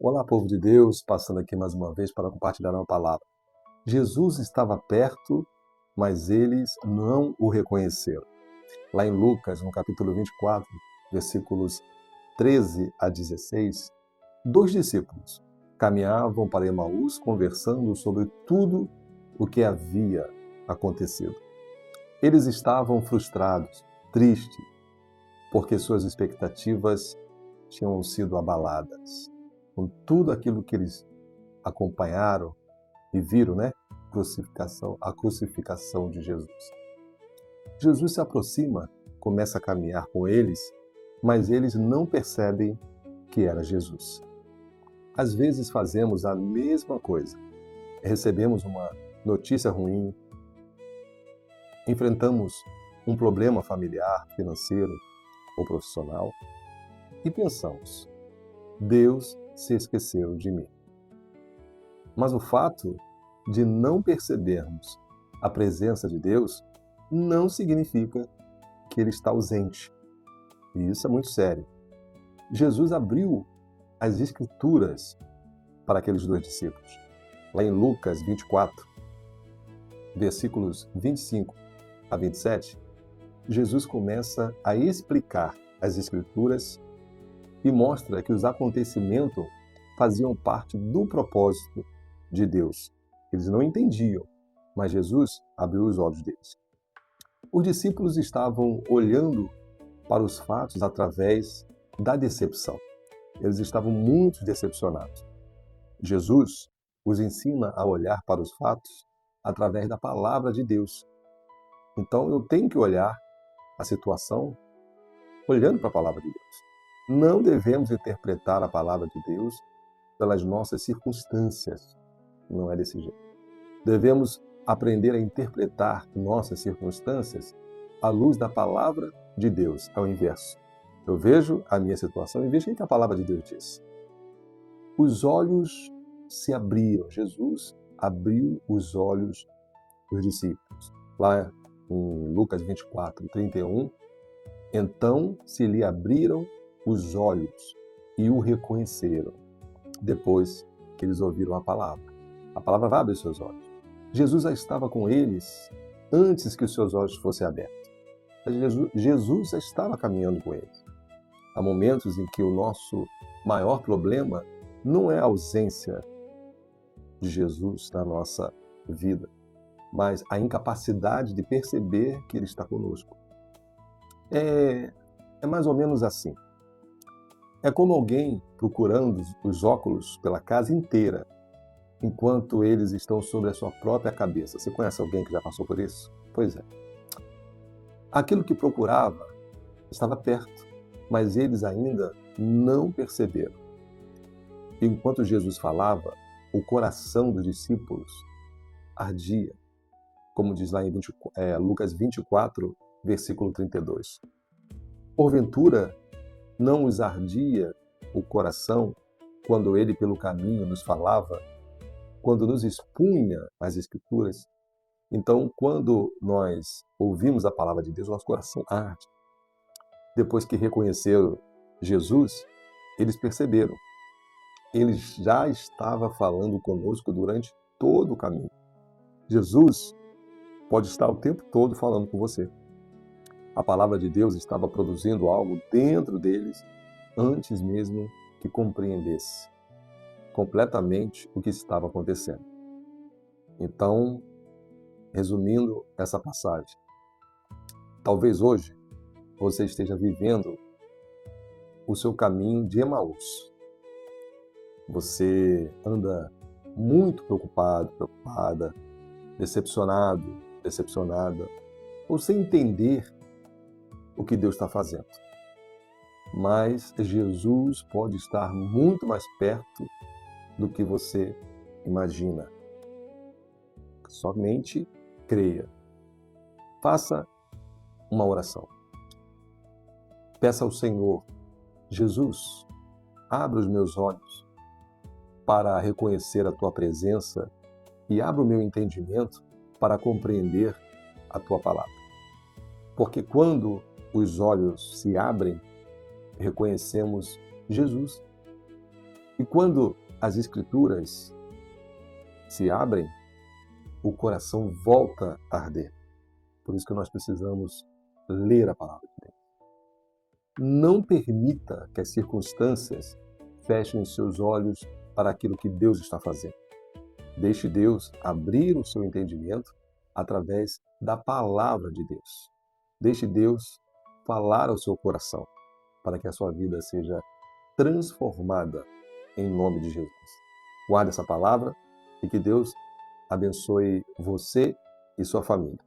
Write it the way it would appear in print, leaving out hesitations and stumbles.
Olá, povo de Deus, passando aqui mais uma vez para compartilhar uma palavra. Jesus estava perto, mas eles não o reconheceram. Lá em Lucas, no capítulo 24, versículos 13 a 16, dois discípulos caminhavam para Emaús conversando sobre tudo o que havia acontecido. Eles estavam frustrados, tristes, porque suas expectativas tinham sido abaladas. Com tudo aquilo que eles acompanharam e viram, né? A crucificação de Jesus. Jesus se aproxima, começa a caminhar com eles, mas eles não percebem que era Jesus. Às vezes fazemos a mesma coisa. Recebemos uma notícia ruim, enfrentamos um problema familiar, financeiro ou profissional e pensamos: Deus se esqueceu de mim. Mas o fato de não percebermos a presença de Deus não significa que Ele está ausente. E isso é muito sério. Jesus abriu as Escrituras para aqueles dois discípulos. Lá em Lucas 24, versículos 25 a 27, Jesus começa a explicar as Escrituras e mostra que os acontecimentos faziam parte do propósito de Deus. Eles não entendiam, mas Jesus abriu os olhos deles. Os discípulos estavam olhando para os fatos através da decepção. Eles estavam muito decepcionados. Jesus os ensina a olhar para os fatos através da palavra de Deus. Então eu tenho que olhar a situação olhando para a palavra de Deus. Não devemos interpretar a palavra de Deus pelas nossas circunstâncias. Não é desse jeito. Devemos aprender a interpretar nossas circunstâncias à luz da palavra de Deus, ao inverso. Eu vejo a minha situação e vejo o que a palavra de Deus diz. Os olhos se abriram. Jesus abriu os olhos dos discípulos. Lá em Lucas 24, 31, então se lhe abriram os olhos e o reconheceram, depois que eles ouviram a palavra. A palavra vai abrir seus olhos. Jesus já estava com eles antes que os seus olhos fossem abertos. Jesus já estava caminhando com eles. Há momentos em que o nosso maior problema não é a ausência de Jesus na nossa vida, mas a incapacidade de perceber que Ele está conosco. É mais ou menos assim. É como alguém procurando os óculos pela casa inteira, enquanto eles estão sobre a sua própria cabeça. Você conhece alguém que já passou por isso? Pois é. Aquilo que procurava estava perto, mas eles ainda não perceberam. Enquanto Jesus falava, o coração dos discípulos ardia, como diz lá em Lucas 24, versículo 32. Porventura, não os ardia o coração quando ele pelo caminho nos falava, quando nos expunha as Escrituras? Então, quando nós ouvimos a palavra de Deus, nosso coração arde. Depois que reconheceram Jesus, eles perceberam. Ele já estava falando conosco durante todo o caminho. Jesus pode estar o tempo todo falando com você. A palavra de Deus estava produzindo algo dentro deles antes mesmo que compreendesse completamente o que estava acontecendo. Então, resumindo essa passagem, talvez hoje você esteja vivendo o seu caminho de Emaús. Você anda muito preocupado, preocupada, decepcionado, decepcionada, ou sem entender o que Deus está fazendo. Mas Jesus pode estar muito mais perto do que você imagina. Somente creia. Faça uma oração. Peça ao Senhor: Jesus, abra os meus olhos para reconhecer a Tua presença e abra o meu entendimento para compreender a Tua palavra. Porque quando os olhos se abrem, reconhecemos Jesus. E quando as Escrituras se abrem, o coração volta a arder. Por isso que nós precisamos ler a palavra de Deus. Não permita que as circunstâncias fechem os seus olhos para aquilo que Deus está fazendo. Deixe Deus abrir o seu entendimento através da palavra de Deus. Deixe Deus falar ao seu coração para que a sua vida seja transformada em nome de Jesus. Guarde essa palavra e que Deus abençoe você e sua família.